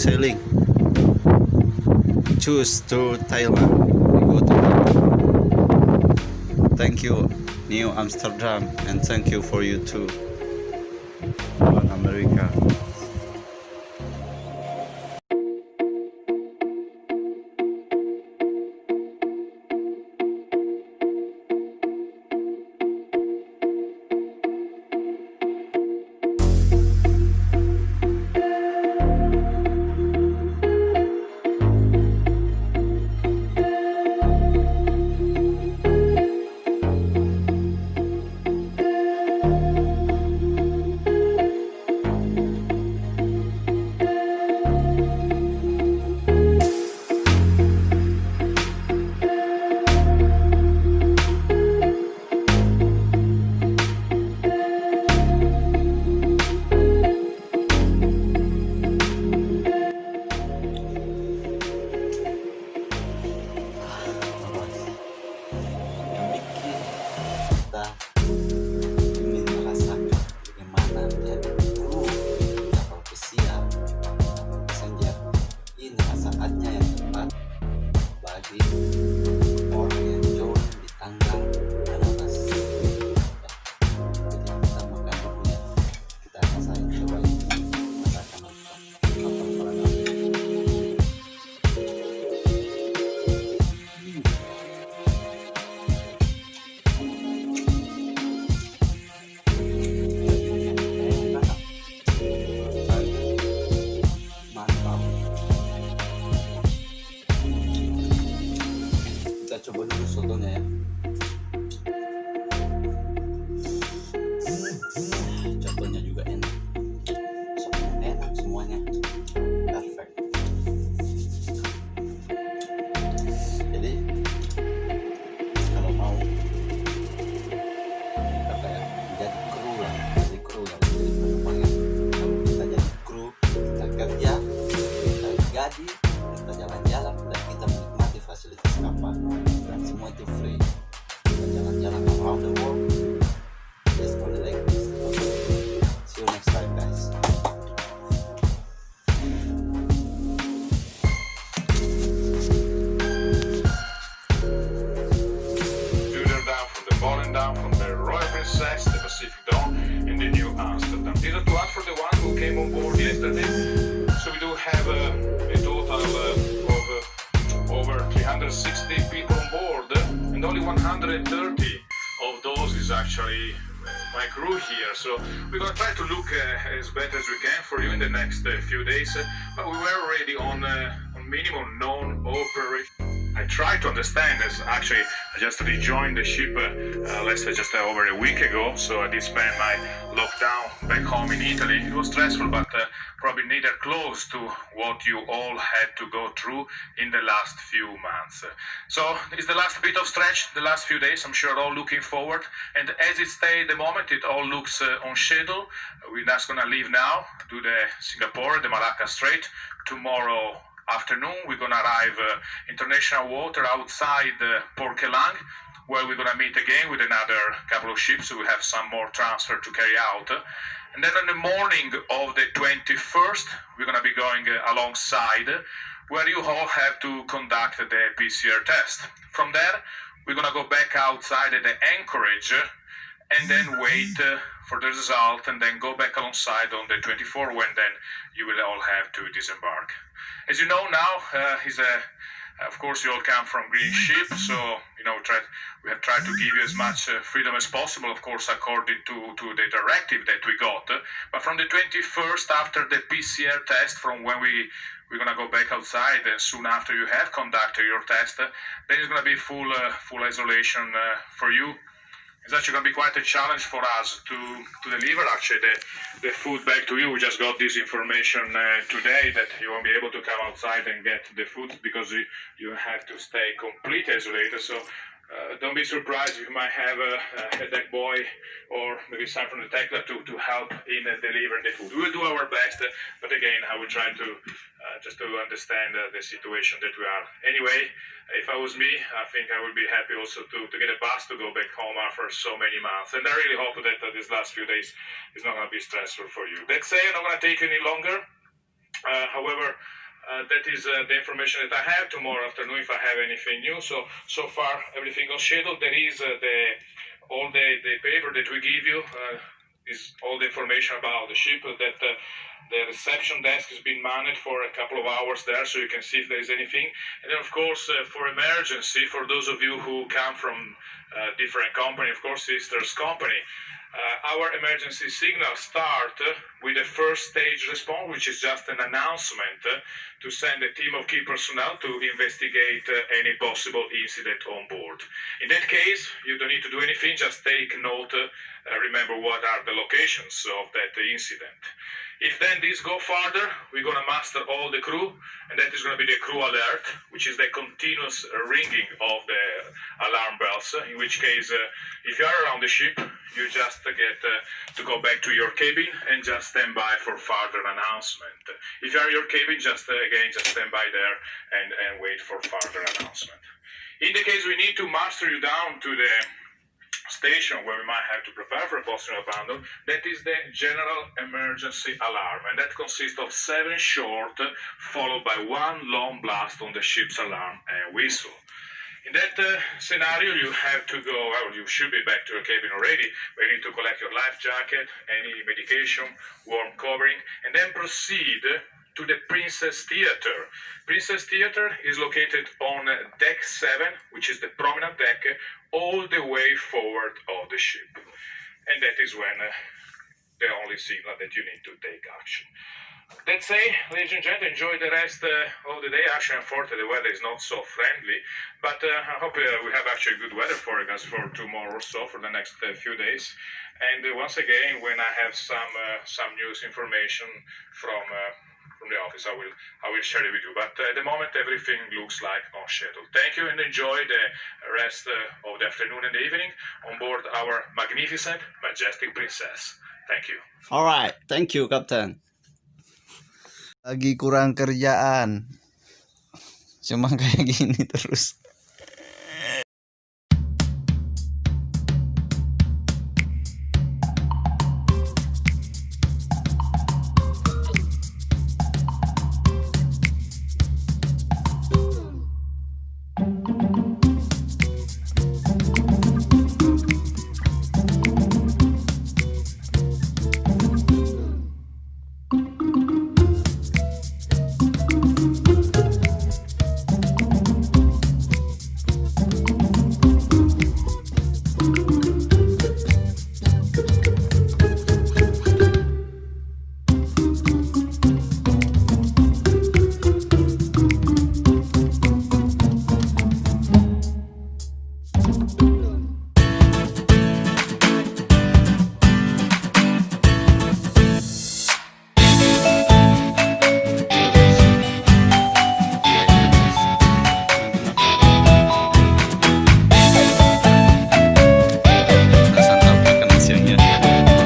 sailing. Choose to Thailand. We go to Thailand. Thank you, New Amsterdam, and thank you for you too, America. Bagi orang yang jauh di tanggal atas. Jadi kita makan dulunya, kita rasain, coba rasakan kapal pelaut. Mantap. Kita coba dulu sotonya ya. Contohnya juga enak. Sotonya enak semuanya. Perfect. Jadi kalau mau apa ya, jadi kru lah, jadi penumpang ya. Kalau kita jadi kru, kita kerja, kita gaji, kita jalan-jalan, dan kita menikmati fasilitas kapal, dan semua itu free. Kita jalan-jalan around the world just only like this. See you next time, guys. Down from the Royal Princess, the Pacific Dawn, in the New Amsterdam. These are to us for the one who came on board yesterday. So we do have a total of over 360 people on board, and only 130 of those is actually my crew here. So we're gonna try to look as better as we can for you in the next few days. But we were already on minimum known operation. I try to understand as actually I just rejoined the ship less than just over a week ago, so I did spend my lockdown back home in Italy. It was stressful, but probably neither close to what you all had to go through in the last few months. So it's the last bit of stretch, the last few days. I'm sure all looking forward, and as it stays the moment, it all looks on schedule. We're just gonna leave now, do the Singapore, the Malacca Strait, tomorrow afternoon, we're going to arrive international water outside Port Kelang, where we're going to meet again with another couple of ships. So we have some more transfer to carry out. And then on the morning of the 21st, we're going to be going alongside, where you all have to conduct the PCR test. From there, we're going to go back outside at the anchorage and then wait for the result, and then go back alongside on the 24th, when then you will all have to disembark. As you know now, of course, you all come from green ship, so we have tried to give you as much freedom as possible, of course, according to the directive that we got. But from the 21st, after the PCR test, from when we're going to go back outside, and soon after you have conducted your test, then it's going to be full isolation for you. It's actually going to be quite a challenge for us to deliver actually the food back to you. We just got this information today that you won't be able to come outside and get the food because you have to stay completely isolated. So don't be surprised if you might have a deck boy or maybe someone from the technical to help in delivering the food. We will do our best, but again, I will try to just to understand the situation that we are. Anyway, if I was me, I think I would be happy also to get a bus to go back home after so many months. And I really hope that these last few days is not going to be stressful for you. Let's say I'm not going to take any longer. However, that is the information that I have. Tomorrow afternoon, if I have anything new. So far, everything on schedule. There is all the paper that we give you is all the information about the ship. That the reception desk has been manned for a couple of hours there, so you can see if there is anything. And then, of course, for emergency, for those of you who come from different company, of course, sister's company. Our emergency signal start with the first stage response, which is just an announcement to send a team of key personnel to investigate any possible incident on board. In that case, you don't need to do anything, just take note, remember what are the locations of that incident. If then these go further, we're going to muster all the crew, and that is going to be the crew alert, which is the continuous ringing of the alarm bells, in which case, if you are around the ship, you just get to go back to your cabin and just stand by for further announcement. If you are in your cabin, just stand by there and wait for further announcement. In the case we need to muster you down to the station where we might have to prepare for a possible abandon, that is the general emergency alarm, and that consists of 7 short, followed by 1 long blast on the ship's alarm and whistle. In that scenario, you have to go, well, you should be back to your cabin already, but you need to collect your life jacket, any medication, warm covering, and then proceed to the Princess Theater. Princess Theater is located on deck 7, which is the promenade deck, all the way forward of the ship. And that is when the only signal that you need to take action. Let's say, ladies and gentlemen, enjoy the rest of the day. Actually, unfortunately, the weather is not so friendly, but I hope we have actually good weather for us for tomorrow or so, for the next few days. And once again, when I have some news information from the office, I will share it with you. But at the moment, everything looks like on schedule. Thank you, and enjoy the rest of the afternoon and the evening on board our magnificent, majestic princess. Thank you. Alright, thank you, Captain. Lagi kurang kerjaan, cuma kayak gini terus.